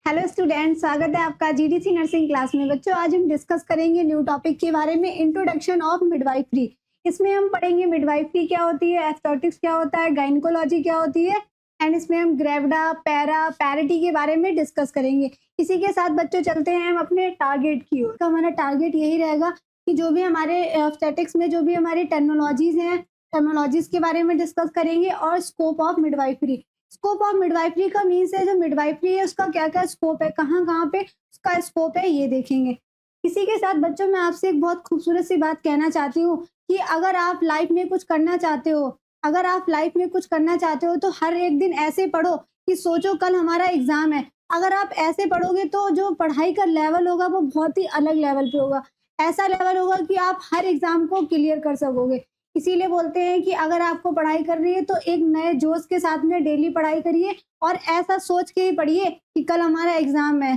Hello student, स्वागत है आपका जीडीसी नर्सिंग क्लास में। बच्चों, आज हम डिस्कस करेंगे न्यू टॉपिक के बारे में, इंट्रोडक्शन ऑफ मिडवाइफरी। इसमें हम पढ़ेंगे मिडवाइफरी क्या होती है, एस्थेटिक्स क्या होता है, गायनेकोलॉजी क्या होती है, एंड इसमें हम ग्रेविडा, पैरा, पैरिटी के बारे में डिस्कस करेंगे। इसी के साथ बच्चों चलते हैं हम अपने टारगेट की ओर। तो हमारा टारगेट यही रहेगा कि जो भी हमारे एस्थेटिक्स में जो भी हमारी टेक्नोलॉजीज हैं, टेक्नोलॉजीज के बारे में डिस्कस करेंगे, और scope of midwifery. Scope of midwifery का मीन्स है जो मिडवाइफरी है उसका क्या क्या स्कोप है, कहाँ कहाँ पे उसका स्कोप है, ये देखेंगे। इसी के साथ बच्चों मैं आपसे एक बहुत खूबसूरत सी बात कहना चाहती हूँ कि अगर आप लाइफ में कुछ करना चाहते हो, अगर आप लाइफ में कुछ करना चाहते हो तो हर एक दिन ऐसे पढ़ो कि सोचो कल हमारा एग्जाम है। अगर आप ऐसे पढ़ोगे तो जो पढ़ाई का लेवल होगा वो बहुत ही अलग लेवल पे होगा। ऐसा लेवल होगा कि आप हर एग्जाम को क्लियर कर सकोगे। इसीलिए बोलते हैं कि अगर आपको पढ़ाई करनी है तो एक नए जोश के साथ में डेली पढ़ाई करिए और ऐसा सोच के ही पढ़िए कि कल हमारा एग्जाम है।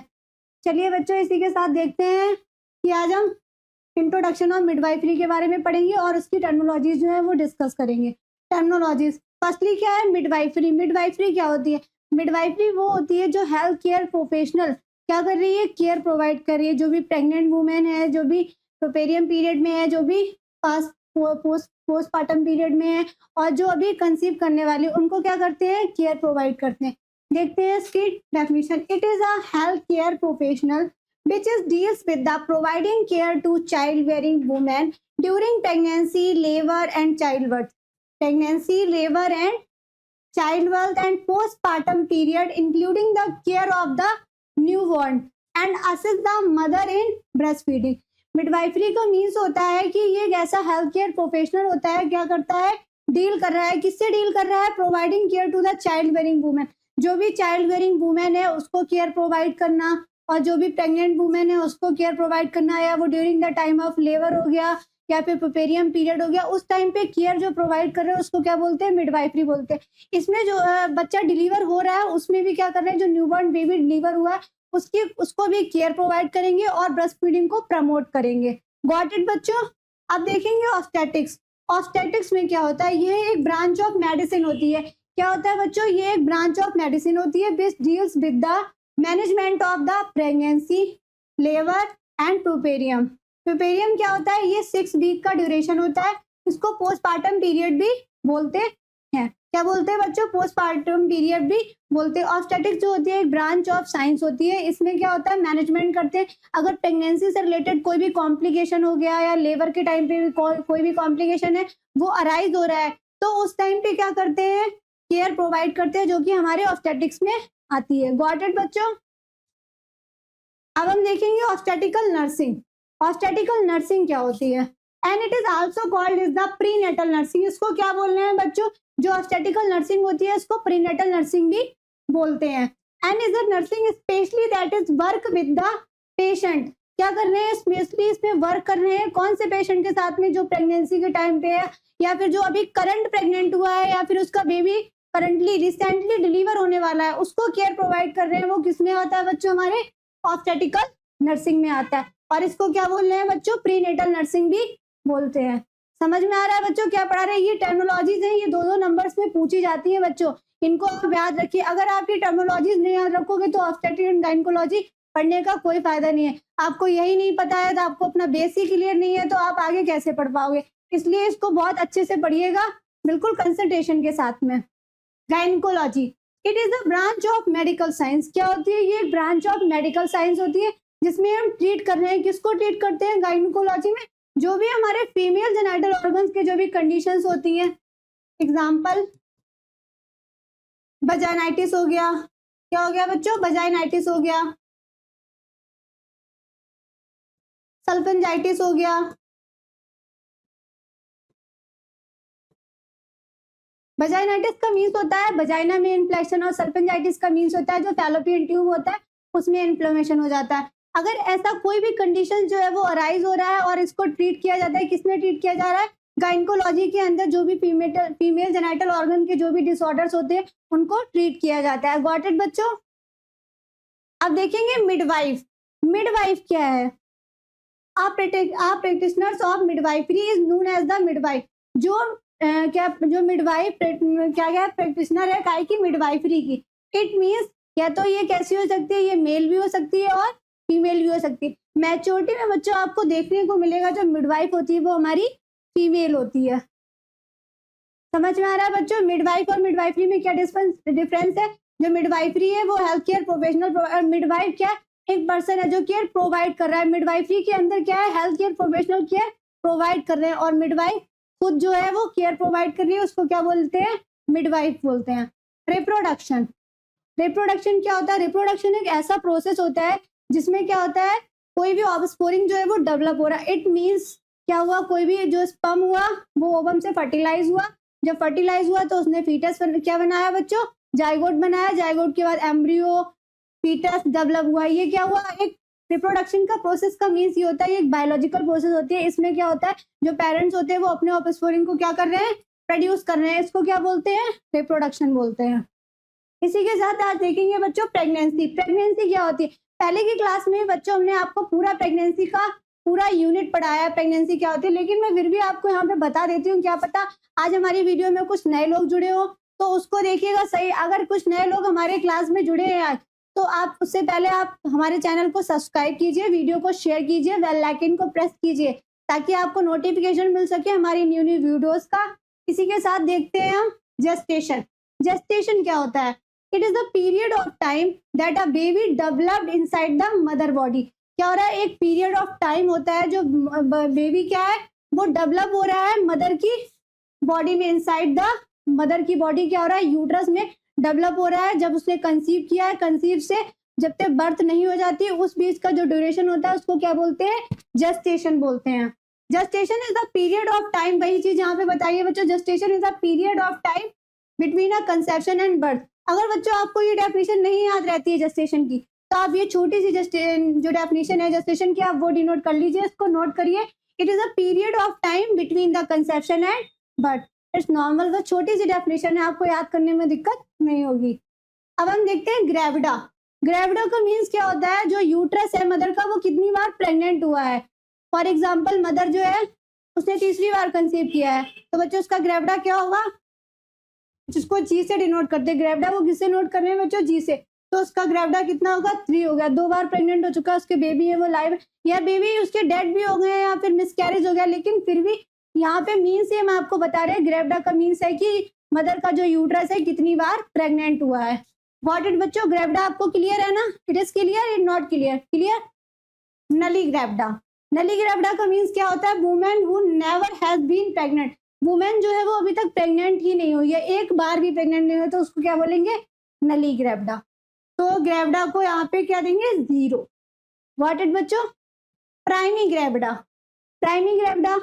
चलिए बच्चों, इसी के साथ देखते हैं कि आज हम इंट्रोडक्शन ऑफ मिडवाइफरी के बारे में पढ़ेंगे और उसकी टर्मिनोलॉजीज जो है वो डिस्कस करेंगे। टर्मिनोलॉजीज फर्स्टली क्या है मिडवाइफरी। मिडवाइफरी क्या होती है? मिडवाइफरी वो होती है जो हेल्थ केयर प्रोफेशनल क्या कर रही है, केयर प्रोवाइड कर रही है। जो भी प्रेग्नेंट वुमेन है, जो भी प्रोपेरियम पीरियड में है, जो भी पास पोस्टपार्टम पीरियड में है, और जो अभी कंसीव करने वाले, उनको क्या करते हैं, केयर प्रोवाइड करते हैं। देखते हैं इसकी definition. It is a health care professional which is deals with the providing care to child-bearing women during pregnancy, labor and childbirth. Pregnancy, labor and childbirth and postpartum period, including the care of the newborn and assist the mother in breastfeeding. Midwifery का means होता है कि ये एक ऐसा health care professional होता है, क्या करता है, डील कर रहा है। किससे डील कर रहा है? Providing care to the child bearing women. जो भी चाइल्ड बेयरिंग वुमेन है उसको केयर प्रोवाइड करना, और जो भी प्रेग्नेंट वुमेन है उसको केयर प्रोवाइड करना, या वो during the time of labour हो गया या फिर प्रोपेरियम पीरियड हो गया, उस टाइम पे केयर जो प्रोवाइड कर रहे हैं उसको क्या बोलते हैं, मिडवाइफरी बोलते हैं। इसमें जो बच्चा डिलीवर हो रहा है उसमें भी क्या कर रहे हैं, जो न्यूबॉर्न बेबी डिलीवर हुआ है उसको भी केयर प्रोवाइड करेंगे और ब्रेस्ट फीडिंग को प्रमोट करेंगे। गॉट इट बच्चों? अब देखेंगे ऑब्स्टेटिक्स। ऑब्स्टेटिक्स में क्या होता है, ये एक ब्रांच ऑफ मेडिसिन होती है। क्या होता है बच्चों? ये एक ब्रांच ऑफ मेडिसिन होती है which deals with the management of the pregnancy, labour and puerperium. Puerperium क्या होता है? ये 6 वीक का ड्यूरेशन होता है। इसको पोस्टपार्टम पीरियड भी बोलते हैं। क्या बोलते हैं बच्चों? पोस्टपार्टम पीरियड भी बोलते हैं। ऑब्स्टेटिक्स जो होती है एक ब्रांच ऑफ साइंस होती है। इसमें क्या होता है, मैनेजमेंट करते हैं। अगर प्रेगनेंसी से रिलेटेड कोई भी कॉम्प्लिकेशन हो गया या लेबर के टाइम पे भी कोई भी कॉम्प्लिकेशन है वो अराइज हो रहा है, तो उस टाइम पे क्या करते हैं, केयर प्रोवाइड करते हैं, जो कि हमारे ऑब्स्टेटिक्स में आती है। गॉट इट बच्चों? अब हम देखेंगे ऑब्स्टेटिकल नर्सिंग। ऑब्स्टेटिकल नर्सिंग क्या होती है? And it is also called is the prenatal nursing. इसको क्या बोल रहे हैं बच्चों? जो ऑब्स्टेटिकल नर्सिंग होती है इसको प्रीनेटल नर्सिंग भी बोलते हैं। And is a nursing specially that is work with the patient. क्या कर रहे हैं, स्पेशली इसमें वर्क कर रहे हैं कौन से पेशेंट के साथ में, जो प्रेगनेंसी के टाइम पे है, या फिर जो अभी करंट प्रेग्नेंट हुआ है, या फिर उसका बेबी करंटली रिसेंटली डिलीवर होने वाला है, उसको केयर प्रोवाइड कर रहे हैं। वो किसमें आता है बच्चों? हमारे ऑब्स्टेटिकल नर्सिंग में आता है। और इसको क्या बोल रहे हैं बच्चों? प्रीनेटल नर्सिंग भी बोलते हैं। समझ में आ रहा है बच्चों क्या पढ़ा रहे हैं? ये टर्मिनोलॉजीज हैं, ये दो नंबर्स में पूछी जाती है बच्चों, इनको आप याद रखिए। अगर आप ये टर्मिनोलॉजीज नहीं याद रखोगे तो ऑब्स्टेटिक एंड गायनेकोलॉजी पढ़ने का कोई फायदा नहीं है। आपको यही नहीं पता है तो आपको अपना बेस ही क्लियर नहीं है तो आप आगे कैसे पढ़ पाओगे? इसलिए इसको बहुत अच्छे से पढ़िएगा, बिल्कुल कंसंट्रेशन के साथ में। Gynaecology it is a branch of medical science. क्या होती है? ये एक ब्रांच ऑफ मेडिकल साइंस होती है जिसमें हम ट्रीट कर रहे हैं। किसको ट्रीट करते हैं गायनेकोलॉजी में? जो भी हमारे फीमेल जेनिटल ऑर्गन्स के जो भी कंडीशंस होती हैं, एग्जांपल वजाइनाइटिस हो गया। क्या हो गया बच्चों? वजाइनाइटिस हो गया, सल्फेंजाइटिस हो गया। वजाइनाइटिस का मीन्स होता है वजाइना में इन्फ्लेक्शन, और सल्फेंजाइटिस का मीन्स होता है जो फैलोपियन ट्यूब होता है उसमें इन्फ्लेमेशन हो जाता है। अगर ऐसा कोई भी कंडीशन जो है वो अराइज हो रहा है और इसको ट्रीट किया जाता है, किसमें ट्रीट किया जा रहा है? गायनेकोलॉजी के अंदर जो भी फीमेल जेनिटल ऑर्गन के जो भी डिसऑर्डर्स होते हैं उनको ट्रीट किया जाता है। गॉट इट बच्चों? अब देखेंगे मिडवाइफ। मिडवाइफ क्या है? Practitioners of midwifery is known as the midwife. जो मिडवाइफ क्या क्या प्रैक्टिशनर है काय की? मिडवाइफरी की। इट मीन्स या तो ये कैसी हो सकती है, ये मेल भी हो सकती है और फीमेल भी हो सकती है। मैच्योरिटी में बच्चों आपको देखने को मिलेगा जो मिडवाइफ होती है वो हमारी फीमेल होती है। समझ में आ रहा है बच्चों, मिडवाइफ और मिडवाइफरी में क्या डिफरेंस है? जो मिडवाइफरी है वो हेल्थ केयर प्रोफेशनल और मिडवाइफ क्या है, एक पर्सन है जो केयर प्रोवाइड कर रहा है। मिडवाइफरी के अंदर क्या है, health care professional care provide कर रहे हैं और मिडवाइफ खुद जो है वो केयर प्रोवाइड कर रही है, उसको क्या बोलते हैं, मिडवाइफ बोलते हैं। रिप्रोडक्शन, रिप्रोडक्शन क्या होता है? रिप्रोडक्शन एक ऐसा प्रोसेस होता है जिसमें क्या होता है, कोई भी ऑफस्प्रिंग जो है वो डेवलप हो रहा है। इट मींस क्या हुआ, कोई भी जो स्पर्म हुआ वो ओवम से फर्टिलाइज हुआ, जब फर्टिलाइज हुआ तो उसने फीटस क्या बनाया बच्चों, जाइगोट बनाया, जाइगोट के बाद एम्ब्रियो, फीटस डेवलप हुआ। ये क्या हुआ, एक रिप्रोडक्शन का प्रोसेस का मीन्स ये होता है, ये एक बायोलॉजिकल प्रोसेस होती है। इसमें क्या होता है, जो पेरेंट्स होते हैं वो अपने ऑफस्प्रिंग को क्या कर रहे हैं, प्रोड्यूस कर रहे हैं, इसको क्या बोलते हैं, रिप्रोडक्शन बोलते हैं। इसी के साथ आज देखेंगे बच्चों प्रेगनेंसी। प्रेगनेंसी क्या होती है, पहले की क्लास में बच्चों हमने आपको पूरा प्रेगनेंसी का पूरा यूनिट पढ़ाया है, प्रेगनेंसी क्या होती है, लेकिन मैं फिर भी आपको यहाँ पे बता देती हूँ, क्या पता आज हमारी वीडियो में कुछ नए लोग जुड़े हो तो उसको देखिएगा सही। अगर कुछ नए लोग हमारे क्लास में जुड़े हैं आज, तो आप उससे पहले आप हमारे चैनल को सब्सक्राइब कीजिए, वीडियो को शेयर कीजिए, बेल आइकन को प्रेस कीजिए ताकि आपको नोटिफिकेशन मिल सके हमारी न्यू वीडियोस का। इसी के साथ देखते हैं हम जेस्टेशन। जेस्टेशन क्या होता है, it is the period of time that a baby developed inside the mother body. क्या हो रहा है, एक पीरियड ऑफ टाइम होता है जो बेबी क्या है वो डेवलप हो रहा है मदर की बॉडी में, इनसाइड द मदर की बॉडी क्या हो रहा है, यूट्रस में डेवलप हो रहा है। जब उसने कंसीव किया है, कंसीव से जब तक बर्थ नहीं हो जाती उस बीच का जो ड्यूरेशन होता है उसको क्या बोलते हैं, जेस्टेशन बोलते हैं। Gestation is the period of time, वही चीज यहाँ पे बताइए बच्चों, gestation is the period of time between a conception and birth. अगर बच्चों आपको ये डेफिनेशन नहीं याद रहती है जेस्टेशन की, तो आप ये छोटी सी जो डेफिनेशन है जेस्टेशन की, आप वो डिनोट कर लीजिए, इसको नोट करिए। It is a period of time between the conception and birth. It's normal, वो छोटी सी डेफिनेशन है, आपको याद करने में दिक्कत नहीं होगी। अब हम देखते हैं ग्रेविडा। ग्रेविडा का मीन्स क्या होता है, जो यूट्रस है मदर का वो कितनी बार प्रेग्नेंट हुआ है। फॉर एग्जाम्पल मदर जो है उसने तीसरी बार कंसीव किया है, तो बच्चों उसका ग्रेविडा क्या होगा, जिसको जी से डिनोट करते हैं। ग्रेविडा वो किससे नोट कर रहे हैं बच्चों, जी से, तो उसका ग्रेविडा कितना होगा, 3 हो गया। 2 बार प्रेग्नेंट हो चुका है, उसके बेबी है वो लाइव, या बेबी उसके डेड भी हो गए या फिर मिसकैरेज हो गया, लेकिन फिर भी यहाँ पे मीन्स हम आपको बता रहे हैं, ग्रेविडा का मीन्स है कि मदर का जो यूट्रस है कितनी बार प्रेग्नेंट हुआ है। गॉट इट बच्चों, ग्रेविडा आपको क्लियर है ना, it is clear, it not clear, clear. Nulligravida, nulligravida का मीन्स क्या होता है, women who never has been pregnant. Women जो है वो अभी तक प्रेग्नेंट ही नहीं हुई है, एक बार भी प्रेग्नेंट नहीं हुई, तो उसको क्या बोलेंगे, नली ग्रेविडा। तो ग्रेविडा को यहाँ पे क्या देंगे, 0। व्हाट इट बच्चों, primi gravida. Primi gravida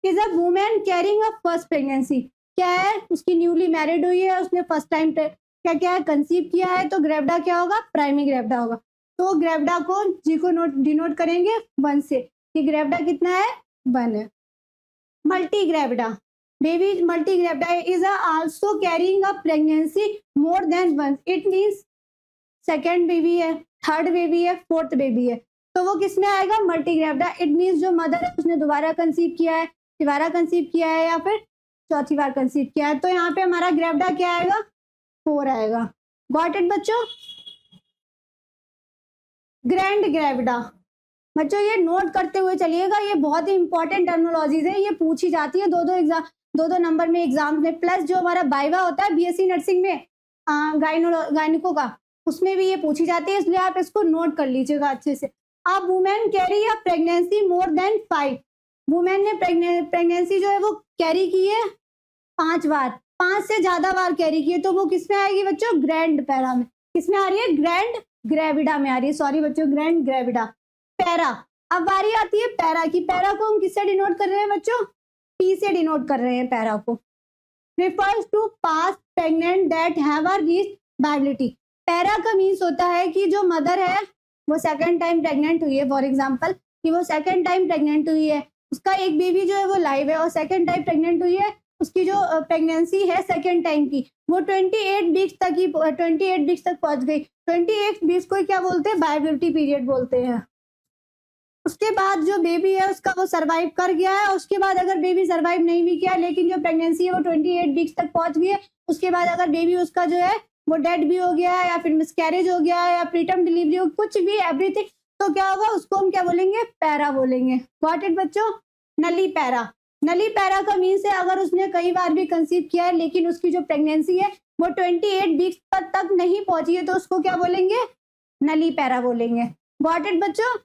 is a women carrying a first pregnancy. क्या है, उसकी न्यूली मैरिड हुई है, उसने फर्स्ट टाइम क्या क्या है कंसीव किया है, तो ग्रेविडा क्या होगा, प्राइमी ग्रेविडा होगा। तो ग्रेविडा को जी को डिनोट करेंगे 1 से, कि ग्रेविडा कितना है, 1 है। Multi gravida, baby multi gravida is also carrying a pregnancy more than 1। It means second baby है, थर्ड बेबी है, फोर्थ बेबी है, तो वो किस में आएगा, मल्टी ग्रेविडा। इट मींस जो मदर है उसने दोबारा कंसीव किया है, तिबारा कंसीव किया है या फिर चौथी बार कंसीव किया है, तो यहाँ पे हमारा ग्रेविडा क्या आएगा, 4 आएगा। गॉट इट बच्चों। ग्रैंड ग्रेविडा, बच्चों ये नोट करते हुए चलिएगा, ये बहुत ही इंपॉर्टेंट टर्मिनोलॉजीज है, ये पूछी जाती है 2-2 नंबर में एग्जाम में, प्लस जो हमारा बाइवा होता है बीएससी नर्सिंग में गायनिको का, उसमें भी ये पूछी जाती है, इसलिए आप इसको नोट कर लीजिएगा अच्छे से। अब women carry a pregnancy more than 5। Women ने प्रेगनेंसी जो है वो कैरी की है 5 बार, 5 से ज्यादा बार कैरी की है, तो वो किसमें आएगी बच्चों, ग्रैंड पैरा में। किसमें आ रही है, ग्रैंड ग्रेविडा में आ रही है, सॉरी बच्चों, ग्रैंड ग्रेविडा। पैरा, अब बारी आती है पैरा की। पैरा को हम किससे डिनोट कर रहे हैं बच्चों, पी से डिनोट कर रहे हैं पैरा को। Refers to past pregnant that have a reached viability. Para का मीन्स होता है कि जो मदर है वो सेकंड टाइम प्रेग्नेंट हुई है, फॉर एग्जांपल कि वो सेकंड टाइम प्रेग्नेंट हुई है, उसका एक बेबी जो है वो लाइव है और सेकंड टाइम प्रेग्नेंट हुई है, उसकी जो प्रेगनेंसी है सेकंड टाइम की वो 28 वीक्स तक ही 28 वीक्स तक पहुंच गई। 28 वीक्स को क्या बोलते हैं, वायबिलिटी पीरियड बोलते हैं। उसके बाद जो बेबी है उसका वो सरवाइव कर गया है, उसके बाद अगर बेबी सरवाइव नहीं भी किया लेकिन जो प्रेगनेंसी है वो 28 वीक्स तक पहुंच गई है, उसके बाद अगर बेबी उसका जो है वो डेड भी हो गया या फिर मिसकैरेज हो गया या प्रीटर्म डिलीवरी हो, कुछ भी, एवरीथिंग, तो क्या होगा, उसको हम क्या बोलेंगे, पैरा बोलेंगे। गॉट इट बच्चों? नली पैरा। नली पैरा का मीन्स है अगर उसने कई बार भी कंसीव किया है लेकिन उसकी जो प्रेगनेंसी है वो 28 वीक्स तक नहीं पहुंची है तो उसको क्या बोलेंगे, नली पैरा बोलेंगे। गॉट इट बच्चों?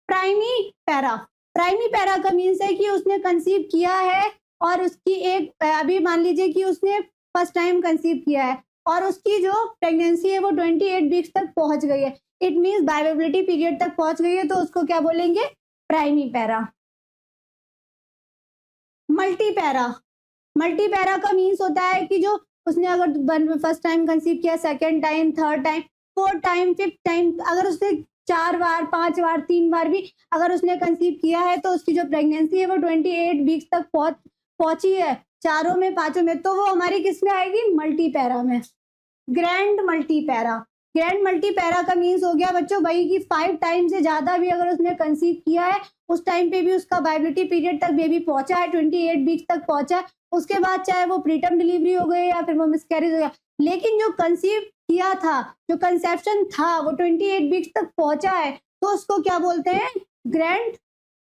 Primi para. प्राइमी पैरा का मीन्स है कि उसने कंसीव किया है और उसकी एक, अभी मान लीजिए कि उसने फर्स्ट टाइम कंसीव किया है और उसकी जो प्रेगनेंसी है वो 28 वीक्स तक पहुंच गई है, इट मीन्स वायबिलिटी पीरियड तक पहुंच गई है, तो उसको क्या बोलेंगे, primi para. Multi para. Multi para का मीन्स होता है कि जो उसने अगर फर्स्ट टाइम कंसीव किया, second time, third time, fourth time, fifth time, अगर उसने 4 बार, 5 बार, 3 बार भी अगर उसने कंसीव किया है तो उसकी जो प्रेगनेंसी है वो 28 वीक्स तक पहुंची है, चारों में, पांचों में, तो वो हमारी किस में आएगी, मल्टी पैरा में। Grand multi para. Grand multi para का मीन्स हो गया बच्चों वही कि 5 टाइम से ज्यादा भी अगर उसने कंसीव किया है, उस टाइम पे भी उसका वायबिलिटी पीरियड तक बेबी पहुंचा है, 28 वीक्स तक पहुंचा है, उसके बाद चाहे वो प्रीटर्म डिलीवरी हो गई या फिर वो मिसकैरेज हो गया, लेकिन जो कंसीव किया था, जो कंसेप्शन था, वो 28 वीक्स तक पहुंचा है, तो उसको क्या बोलते हैं, grand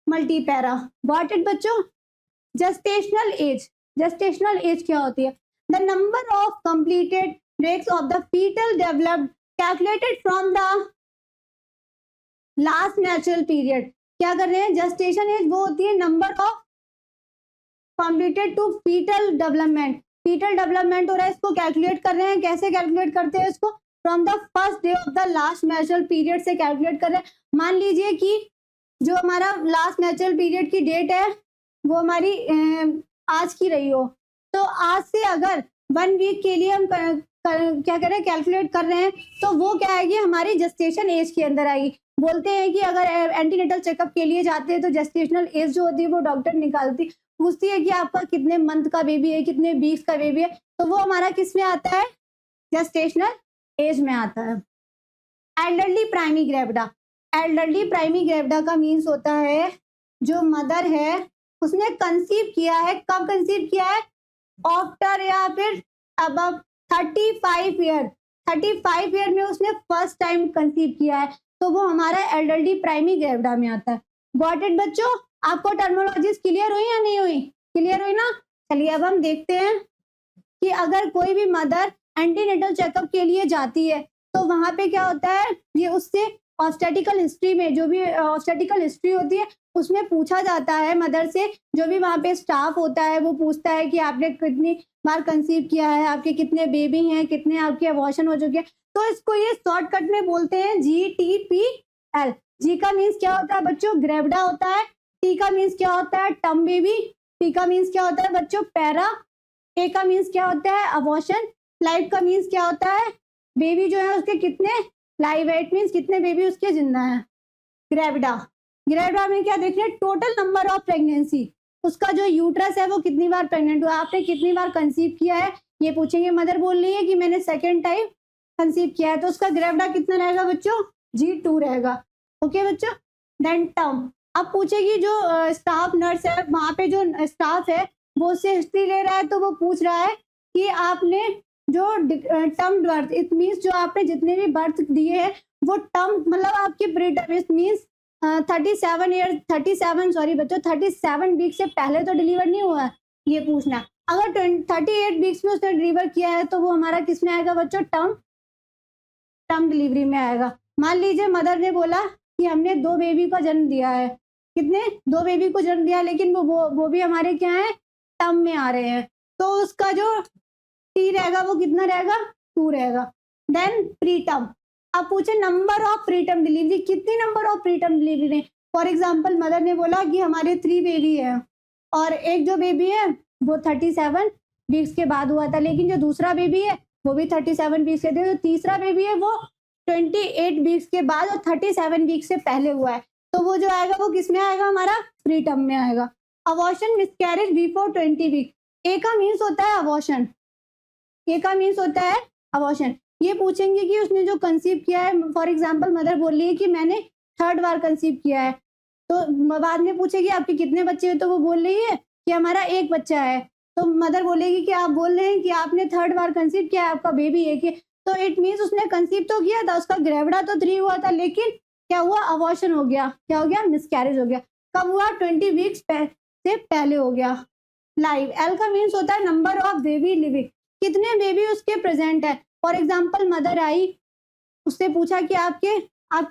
multipara. Got it बच्चों? Gestational age. जेस्टेशनल एज क्या होती है? The number of completed breaks of the fetal developed calculated from the last natural period। क्या कर रहे हैं, gestation age वो होती है number of completed to fetal development। fetal development हो रहा है, इसको कैलकुलेट कर रहे हैं, कैसे कैलकुलेट करते हैं इसको, from the first day of the last natural period से कैलकुलेट कर रहे हैं। मान लीजिए कि जो हमारा लास्ट नेचुरल पीरियड की डेट है वो हमारी आज की रही हो, तो आज से अगर 1 वीक के लिए हम क्या कर रहे हैं, कैलकुलेट कर रहे हैं, तो वो क्या आएगी, हमारी जेस्टेशन एज के अंदर आएगी। बोलते हैं कि अगर एंटीनेटल चेकअप के लिए जाते हैं तो जेस्टेशनल एज जो होती है वो डॉक्टर निकालती, पूछती है कि आपका कितने मंथ का बेबी है, कितने वीक्स का बेबी है, तो वो हमारा किस में आता है, जेस्टेशनल एज में आता है। Elderly primi gravida. Elderly primi gravida का मीन्स होता है जो मदर है उसने कंसीव किया है, कब कंसीव किया है, आफ्टर या फिर अब 35 ईयर, 35 ईयर में उसने फर्स्ट टाइम कंसीव किया है, तो वो हमारा एल्डरली प्राइमी ग्रेविडा में आता है। गॉट इट बच्चों? आपको टर्मिनोलॉजीज क्लियर हुई या नहीं हुई? क्लियर हुई ना? चलिए अब हम देखते हैं कि अगर कोई भी मदर एंटीनेटल चेकअप के लिए जाती है तो वहां पे क्या होता है, ये उससे ऑब्स्टेटिकल हिस्ट्री में, जो भी ऑब्स्टेटिकल हिस्ट्री होती है उसमें पूछा जाता है मदर से, जो भी वहाँ पे स्टाफ होता है वो पूछता है कि आपने कितनी बार कंसीव किया है, आपके कितने बेबी हैं, कितने आपके अबॉर्शन हो चुके हैं, तो इसको ये शॉर्टकट में बोलते हैं GTPL। जी का मीन्स क्या होता है बच्चों, ग्रेविडा होता है, टी का मीन्स क्या होता है, टर्म बेबी, पी का मीन्स क्या होता है बच्चों, पैरा, ए का मीन्स क्या होता है, अबॉर्शन, लाइव का मीन्स क्या होता है, बेबी जो है उसके कितने लाइव है, इट मीन्स कितने बेबी उसके जिंदा है। ग्रेविडा, ग्रेविडा में क्या देख रहे हैं, टोटल नंबर ऑफ प्रेगनेंसी, उसका जो यूट्रस है वो कितनी बार प्रेग्नेंट हुआ, आपने कितनी बार कंसीव किया है, ये पूछेंगे। मदर बोल रही है कि मैंने सेकेंड टाइम कंसीव किया है, तो उसका ग्रेविडा कितना रहेगा बच्चों, G2 रहेगा। ओके बच्चों? देन टर्म, अब पूछेगी जो स्टाफ नर्स है, वहां पे जो स्टाफ है वो उससे हिस्ट्री ले रहा है, तो वो पूछ रहा है कि आपने जो टर्म बर्थ, इट मीन्स जो आपने जितने भी बर्थ दिए हैं वो टर्म, मतलब आपकी प्रीटर्म, इट मीन्स 37 वीक से पहले तो डिलीवर नहीं हुआ है, ये पूछना। अगर 38 वीक्स में उसने डिलीवर किया है तो वो हमारा किस में आएगा बच्चों, टर्म डिलीवरी में आएगा। मान लीजिए मदर ने बोला कि हमने 2 बेबी का जन्म दिया है, कितने, 2 बेबी को जन्म दिया, लेकिन वो भी हमारे क्या है, टर्म में आ रहे हैं, तो उसका जो टी रहेगा वो कितना रहेगा, 2 रहेगा। देन प्रीटर्म, अब पूछे नंबर ऑफ प्रीटर्म डिलीवरी, कितनी नंबर ऑफ प्रीटर्म डिलीवरी ने, फॉर एग्जांपल मदर ने बोला कि हमारे 3 बेबी है और एक जो बेबी है वो 37 वीक्स के बाद हुआ था, लेकिन जो दूसरा बेबी है वो भी 37 वीक्स के थे, तो तीसरा बेबी है वो 28 वीक्स के बाद और 37 वीक्स से पहले हुआ है, तो वो जो आएगा वो किस में आएगा, हमारा प्रीटर्म में आएगा। अबॉर्शन मिसकैरेज बिफोर 20 वीक, ए का मीन्स होता है अबॉर्शन, ए का मीन्स होता है अबॉर्शन। ये पूछेंगे कि उसने जो कंसीव किया है, फॉर एग्जांपल मदर बोल रही है कि मैंने 3rd बार कंसीव किया है, तो बाद में पूछेगी आपके कितने बच्चे हैं, तो वो बोल रही है कि हमारा 1 बच्चा है, तो मदर बोलेगी कि आप बोल रहे हैं कि आपने 3rd बार कंसीव किया है, आपका बेबी एक है, तो इट मीन्स उसने कंसीव तो किया था, उसका ग्रेविडा तो 3 हुआ था, लेकिन क्या हुआ, अबॉर्शन हो गया, क्या हो गया, मिसकैरेज हो गया। कब हुआ, 20 वीक्स से पहले हो गया। लाइव, एल का मीन्स होता है नंबर ऑफ बेबी लिविंग, कितने बेबी उसके प्रेजेंट है। फॉर एग्जाम्पल मदर आई, उससे पूछा कि आप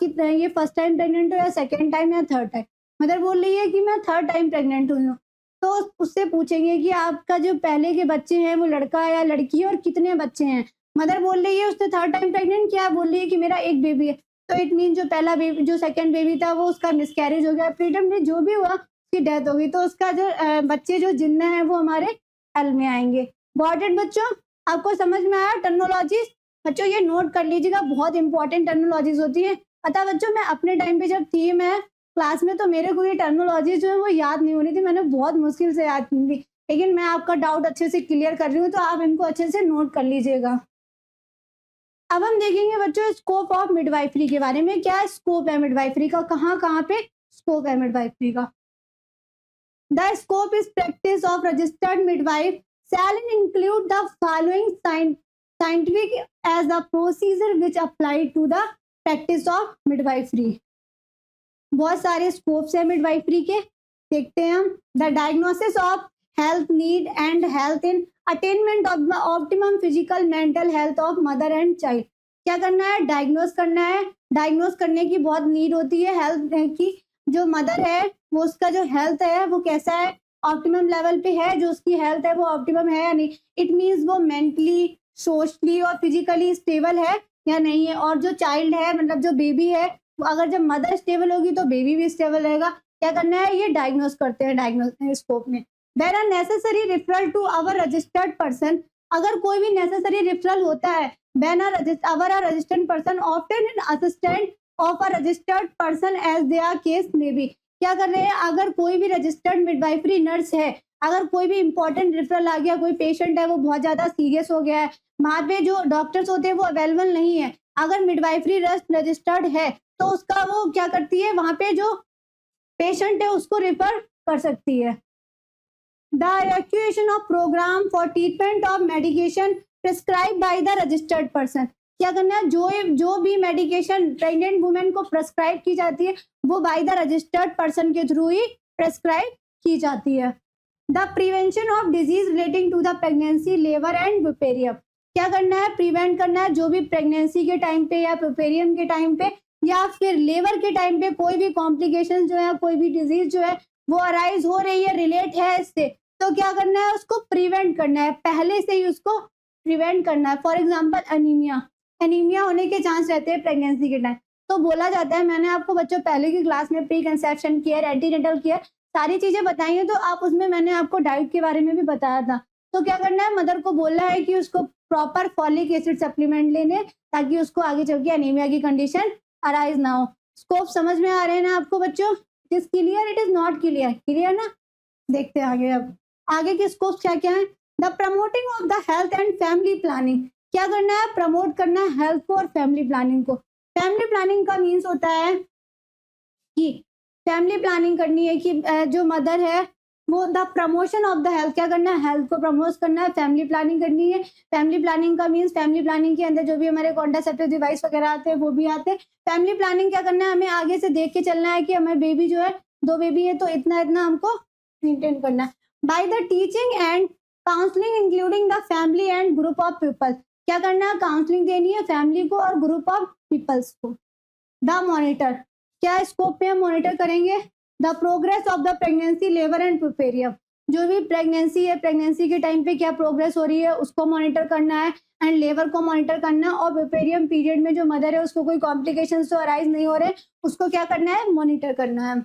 कितने, ये फर्स्ट टाइम प्रेग्नेंट हो या सेकेंड टाइम या 3rd टाइम। मदर बोल रही है कि मैं 3rd टाइम प्रेग्नेंट हुई हूँ, तो उससे पूछेंगे कि आपका जो पहले के बच्चे हैं वो लड़का है या लड़की है और कितने बच्चे हैं। मदर बोल रही है उसने 3rd टाइम प्रेग्नेंट किया, बोल रही है कि मेरा एक बेबी है, तो इट मीन जो पहला बेबी, जो सेकंड बेबी था वो उसका मिसकैरेज हो गया, फ्रीडम में जो भी हुआ उसकी डेथ हो गई, तो उसका जो बच्चे जो जिन्ना है वो हमारे एल में आएंगे। गॉट इट बच्चों, आपको समझ में आया टर्मिनोलॉजीज? बच्चों ये नोट कर लीजिएगा, बहुत इंपॉर्टेंट टर्मिनोलॉजीज होती है। पता बच्चों, मैं अपने टाइम पे जब थी मैं क्लास में, तो मेरे को ये टर्मिनोलॉजी जो है वो याद नहीं हो रही थी, मैंने बहुत मुश्किल से याद की थी, लेकिन मैं आपका डाउट अच्छे से क्लियर कर रही हूँ, तो आप इनको अच्छे से नोट कर लीजिएगा। अब हम देखेंगे बच्चों स्कोप ऑफ मिडवाइफरी के बारे में। क्या स्कोप है मिडवाइफरी का, कहाँ कहाँ पे स्कोप है मिडवाइफरी का। The scope is practice of registered midwife shall include the following scientific as the procedure which apply to the practice of midwifery। बहुत सारे स्कोप्स है मिडवाइफरी के, देखते हैं हम। The diagnosis of health need and health in attainment of the optimum physical mental health of mother and child. क्या करना है, डायग्नोस करना है। डायग्नोस करने की बहुत नीड होती है हेल्थ की, जो मदर है वो उसका जो हेल्थ है वो कैसा है, ऑप्टिमम लेवल पे है, जो उसकी हेल्थ है वो ऑप्टिमम है या नहीं। इट मीन्स वो मेंटली, सोशली और फिजिकली स्टेबल है या नहीं है। और जो चाइल्ड है, मतलब जो बेबी है, अगर जब मदर स्टेबल होगी तो बेबी भी स्टेबल रहेगा। क्या करना है, ये डायग्नोस करते हैं डायग्नोस स्कोप में। There are necessary referral to our registered person. अगर कोई भी नेसेसरी रेफरल होता है, when our registered person often an assistant of a registered person as there case may be. क्या कर रहे हैं, अगर कोई भी रजिस्टर्ड मिडवाइफरी नर्स है, अगर कोई भी इंपॉर्टेंट रेफरल आ गया, कोई पेशेंट है वो बहुत ज्यादा सीरियस हो गया है, वहां पे जो डॉक्टर्स होते हैं वो अवेलेबल नहीं है, अगर मिडवाइफरी नर्स रजिस्टर्ड है तो उसका वो क्या करती है, वहां पे जो पेशेंट है उसको रेफर कर सकती है। The execution of program for treatment of medication prescribe by the registered person. क्या करना है, जो भी मेडिकेशन प्रेग्नेंट वुमेन को प्रेस्क्राइब की जाती है वो बाय द रजिस्टर्ड पर्सन के थ्रू ही प्रेस्क्राइब की जाती है। The prevention of disease relating to the pregnancy, labour and puerperium. क्या करना है, प्रिवेंट करना है जो भी प्रेगनेंसी के टाइम पे या पुपेरियम के टाइम पे या फिर लेबर के टाइम पे कोई भी कॉम्प्लिकेशन जो है, कोई भी डिजीज जो है वो अराइज हो रही है, रिलेट है इससे, तो क्या करना है, उसको प्रिवेंट करना है, पहले से ही उसको प्रिवेंट करना है। फॉर एग्जाम्पल एनीमिया होने के चांस रहते हैं प्रेगनेंसी के टाइम, तो बोला जाता है, मैंने आपको बच्चों पहले की क्लास में pre conception care, antenatal care सारी चीजें बताई हैं, तो आप उसमें मैंने आपको डाइट के बारे में भी बताया था। तो क्या करना है, मदर को बोलना है कि उसको प्रॉपर फॉलिक एसिड सप्लीमेंट लेने, ताकि उसको आगे चल के एनीमिया की कंडीशन अराइज ना हो। स्कोप समझ में आ रहे हैं ना आपको बच्चों? It is clear, it is not clear, clear ना? देखते हैं आगे। अब आगे के स्कोप क्या क्या है। The promoting of the health and family planning. क्या करना है, प्रमोट करना है हेल्थ को और फैमिली प्लानिंग को। फैमिली प्लानिंग का मीन्स होता है कि फैमिली प्लानिंग करनी है कि जो मदर है वो the promotion of the health, क्या करना है, हेल्थ को प्रमोट करना है, फैमिली प्लानिंग करनी है। फैमिली प्लानिंग का मीन्स फैमिली प्लानिंग के अंदर जो भी हमारे कॉन्ट्रासेप्टिव डिवाइस वगैरह आते हैं वो भी आते हैं। फैमिली प्लानिंग क्या करना है, हमें आगे से देख के चलना है कि हमें बेबी जो है, 2 बेबी है तो इतना इतना हमको मेंटेन करना है। By the teaching and counselling including the family and group of people. क्या करना है, काउंसलिंग देनी है फैमिली को और ग्रुप ऑफ पीपल्स को। द मॉनिटर, क्या स्कोप में हम मॉनिटर करेंगे, the progress of the pregnancy, labour and puerperium. जो भी प्रेगनेंसी है, प्रेगनेंसी के टाइम पे क्या प्रोग्रेस हो रही है उसको मॉनिटर करना है, एंड लेबर को मॉनिटर करना है, और पुपेरियम पीरियड में जो मदर है उसको कोई कॉम्प्लिकेशन तो अराइज नहीं हो रहे, उसको क्या करना है, मॉनिटर करना है।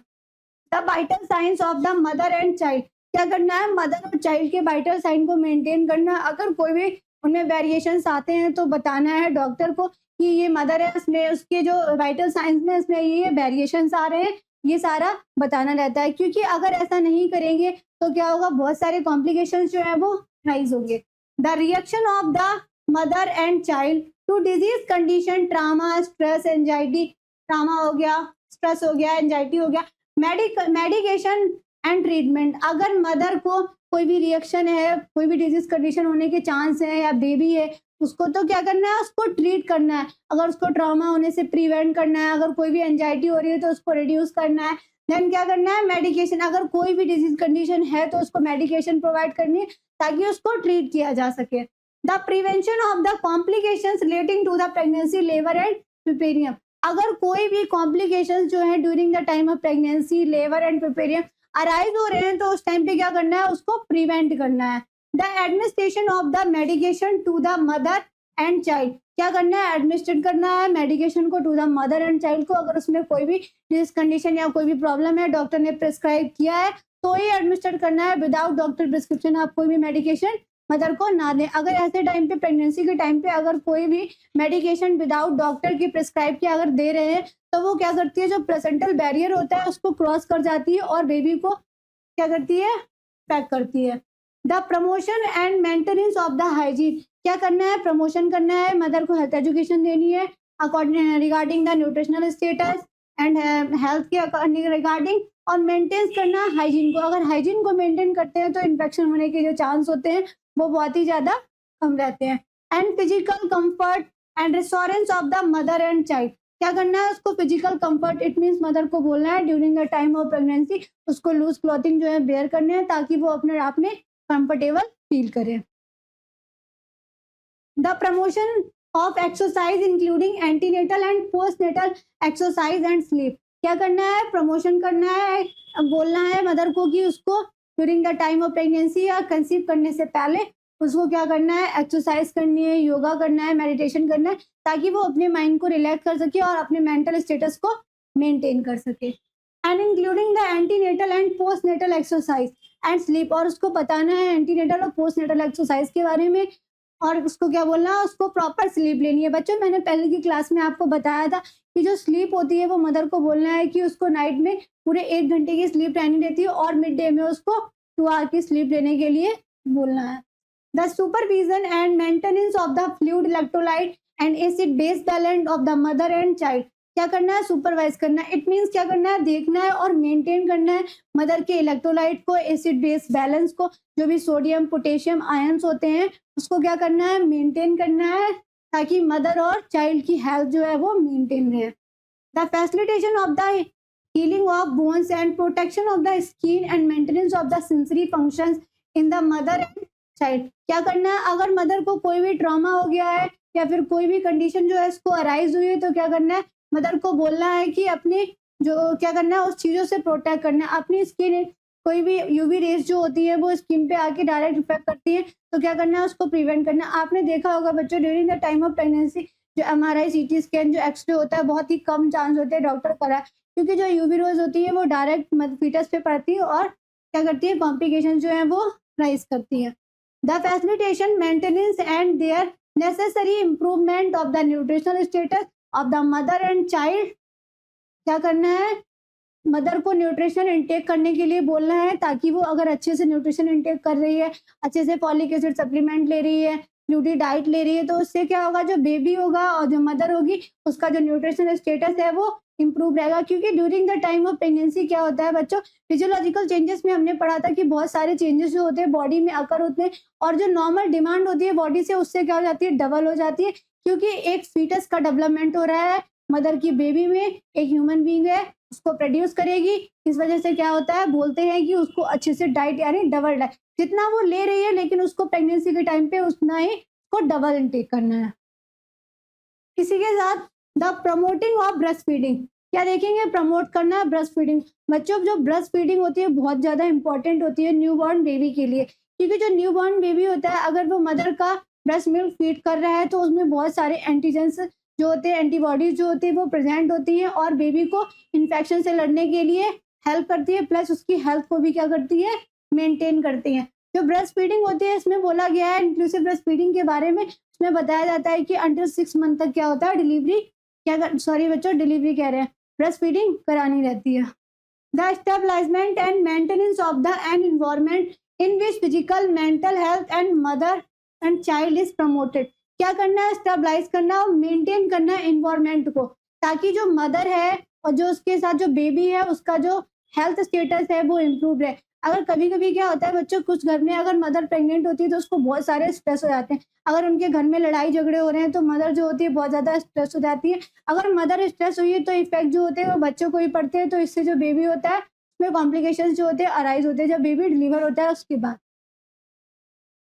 The vital science of the mother and child. क्या करना है, मदर और चाइल्ड के वाइटल साइन को मेंटेन करना। अगर कोई भी उनमें वेरिएशंस आते हैं तो बताना है डॉक्टर को कि ये मदर है, इसमें उसके जो वाइटल साइंस में इसमें ये वेरिएशंस आ रहे हैं, ये सारा बताना रहता है। क्योंकि अगर ऐसा नहीं करेंगे तो क्या होगा, बहुत सारे कॉम्प्लिकेशंस जो है वो राइज होंगे। The reaction of the mother and child to disease condition, trauma, stress, anxiety. Trauma हो गया, स्ट्रेस हो गया, एंजाइटी हो गया। Medication and treatment. अगर मदर को कोई भी रिएक्शन है, कोई भी डिजीज कंडीशन होने के चांस है या बेबी है, उसको तो क्या करना है, उसको ट्रीट करना है। अगर उसको ट्रॉमा होने से प्रिवेंट करना है, अगर कोई भी एंजाइटी हो रही है तो उसको रिड्यूस करना है। देन क्या करना है, मेडिकेशन, अगर कोई भी डिजीज कंडीशन है तो उसको मेडिकेशन प्रोवाइड करनी है ताकि उसको ट्रीट किया जा सके। The prevention of the complications relating to the pregnancy, labour and puerperium, अगर कोई भी कॉम्प्लिकेशंस जो है during the time of pregnancy, labour and puerperium arise हो रहे हैं तो उस टाइम पे क्या करना है, उसको प्रिवेंट करना है। The administration of the medication to the mother and child, क्या करना है, एडमिनिस्ट्रेट करना है मेडिकेशन को to the mother and child को। अगर उसमें कोई भी डिजीज कंडीशन या कोई भी प्रॉब्लम है, डॉक्टर ने प्रिस्क्राइब किया है तो ही एडमिनिस्ट्रेट करना है। विदाउट डॉक्टर प्रिस्क्रिप्शन आप कोई भी मेडिकेशन मदर को ना दें। अगर ऐसे टाइम पे, प्रेगनेंसी के टाइम पे अगर कोई भी मेडिकेशन विदाउट डॉक्टर की प्रिस्क्राइब के अगर दे रहे हैं तो वो क्या करती है, जो प्लेसेंटल बैरियर होता है उसको क्रॉस कर जाती है और बेबी को क्या करती है, पैक करती है। The promotion and maintenance of the hygiene, क्या करना है, प्रमोशन करना है, मदर को हेल्थ एजुकेशन देनी है according regarding the nutritional status and health के रिगार्डिंग, और मेंटेन करना हाइजीन को। अगर हाइजीन को मेंटेन करते हैं तो इन्फेक्शन होने के जो चांस होते हैं वो बहुत ही ज्यादा कम रहते हैं। And physical comfort and restoration of the mother and child, क्या करना है, उसको physical comfort, it means mother को बोलना है during the time of pregnancy उसको लूज क्लॉथिंग जो है बेयर करने हैं ताकि वो अपने आप में कंफर्टेबल फील करे। The promotion of exercise including antenatal and postnatal exercise and sleep, क्या करना है, प्रमोशन करना है, बोलना है मदर को कि उसको during the time of pregnancy या कंसीव करने से पहले उसको क्या करना है, एक्सरसाइज करनी है, योगा करना है, मेडिटेशन करना है ताकि वो अपने माइंड को रिलैक्स कर सके और अपने मेंटल स्टेटस को मेंटेन कर सके। And including the antenatal and postnatal exercise and sleep, और उसको बताना है एंटीनेटल और पोस्टनेटल एक्सरसाइज के बारे में, और उसको क्या बोलना है, उसको प्रॉपर स्लीप लेनी है। बच्चों मैंने पहले की क्लास में आपको बताया था कि जो स्लीप होती है वो मदर को बोलना है कि उसको नाइट में पूरे 1 घंटे की स्लीप रहनी रहती है और मिड डे में उसको 2 आवर की स्लीप लेने के लिए बोलना है। The supervision and maintenance of the fluid, electrolyte and acid base balance of the mother and child, क्या करना है, सुपरवाइज करना है, इट मीन्स क्या करना है, देखना है और मेंटेन करना है मदर के इलेक्ट्रोलाइट को, एसिड बेस बैलेंस को, जो भी सोडियम पोटेशियम आयंस होते हैं उसको क्या करना है, मेंटेन करना है ताकि मदर और चाइल्ड की हेल्थ जो है वो मेंटेन रहे। The facilitation of the healing of bones and protection of the skin and maintenance of the sensory functions in the mother and child, क्या करना है, अगर मदर को कोई भी ट्रॉमा हो गया है या फिर कोई भी कंडीशन जो है इसको अराइज हुई है तो क्या करना है, मदर को बोलना है कि अपने जो क्या करना है उस चीज़ों से प्रोटेक्ट करना है। अपनी स्किन, कोई भी यूवी रेस जो होती है वो स्किन पे आके डायरेक्ट इफेक्ट करती है तो क्या करना है, उसको प्रिवेंट करना है। आपने देखा होगा बच्चों during the time of pregnancy जो MRI CT स्कैन जो एक्सरे होता है बहुत ही कम चांस होते हैं डॉक्टर करा, क्योंकि जो यूवी रेज होती है वो डायरेक्ट फीटस पे पड़ती है और क्या करती है, कॉम्प्लिकेशन जो है वो राइज करती है। The facilitation maintenance and there necessary improvement of the nutritional status of the mother and child, क्या करना है, मदर को न्यूट्रिशन इंटेक करने के लिए बोलना है ताकि वो अगर अच्छे से न्यूट्रिशन इंटेक कर रही है, अच्छे से फॉलिक एसिड सप्लीमेंट ले रही है, न्यूट्री डाइट ले रही है तो उससे क्या होगा, जो बेबी होगा और जो मदर होगी उसका जो न्यूट्रिशन स्टेटस है वो इम्प्रूव रहेगा। क्योंकि during the time of pregnancy क्या होता है बच्चों, फिजियोलॉजिकल चेंजेस में हमने पढ़ा था कि बहुत सारे चेंजेस जो होते हैं बॉडी में अकर होते हैं और जो नॉर्मल डिमांड होती है बॉडी से उससे क्या हो जाती है, डबल हो जाती है, क्योंकि एक फीटस का डेवलपमेंट हो रहा है मदर की बेबी में, एक ह्यूमन बीइंग है उसको प्रोड्यूस करेगी। इस वजह से क्या होता है, बोलते हैं कि उसको अच्छे से डाइट यानी डबल डाइट जितना वो ले रही है लेकिन उसको प्रेगनेंसी के टाइम पे उतना ही को डबल इनटेक करना है। इसी के साथ the promoting of breast feeding, क्या देखेंगे, प्रमोट करना है ब्रेस्ट फीडिंग। बच्चों जो ब्रेस्ट फीडिंग होती है बहुत ज़्यादा इंपॉर्टेंट होती है न्यूबॉर्न बेबी के लिए, क्योंकि जो न्यूबॉर्न बेबी होता है अगर वो मदर का ब्रेस्ट मिल्क फीड कर रहा है तो उसमें बहुत सारे एंटीजेंस जो होते हैं, एंटीबॉडीज जो होती है वो प्रेजेंट होती हैं और बेबी को इन्फेक्शन से लड़ने के लिए हेल्प करती है, प्लस उसकी हेल्थ को भी क्या करती है, मेंटेन करती है। जो ब्रेस्ट फीडिंग होती है इसमें बोला गया है इंक्लूसिव ब्रेस्ट फीडिंग के बारे में, इसमें बताया जाता है कि अंटिल 6 मंथ तक क्या होता है, डिलीवरी डिलीवरी कह रहे हैं, ब्रेस्ट फीडिंग करानी रहती है। The stabilisement and maintenance of the an environment in which physical mental health and mother and child is promoted, क्या करना है, स्टेबलाइज करना और मेंटेन करना एनवायरनमेंट को, ताकि जो मदर है और जो उसके साथ जो बेबी है उसका जो हेल्थ स्टेटस है वो इम्प्रूव रहे। अगर कभी-कभी क्या होता है बच्चों, कुछ घर में अगर मदर प्रेग्नेंट होती है तो उसको बहुत सारे स्ट्रेस हो जाते हैं। अगर उनके घर में लड़ाई झगड़े हो रहे हैं तो मदर जो होती है बहुत ज़्यादा स्ट्रेस हो जाती है। अगर मदर स्ट्रेस हुई है तो इफ़ेक्ट जो होते हैं वो बच्चों को ही पड़ते हैं, तो इससे जो बेबी होता है उसमें कॉम्प्लिकेशंस जो होते हैं अराइज़ होते हैं जब बेबी डिलीवर होता है उसके बाद।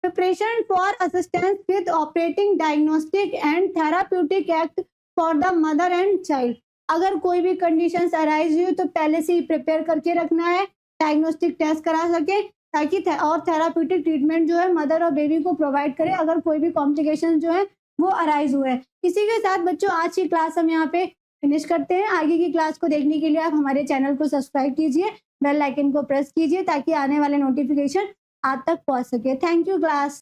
Preparation for assistance with operating diagnostic and therapeutic act for the mother and child. अगर कोई भी कंडीशंस अराइज हुई तो पहले से ही प्रिपेयर करके रखना है, डायग्नोस्टिक टेस्ट करा सके ताकि और थेराप्यूटिक ट्रीटमेंट जो है मदर और बेबी को प्रोवाइड करे अगर कोई भी कॉम्प्लिकेशन जो है वो अराइज हुए। इसी के साथ बच्चों आज की क्लास हम यहाँ पे फिनिश करते हैं। आगे की क्लास को देखने के लिए आप हमारे चैनल को सब्सक्राइब कीजिए, बेल आइकन को प्रेस कीजिए ताकि आने वाले नोटिफिकेशन आप तक पहुंच सके। Thank you class.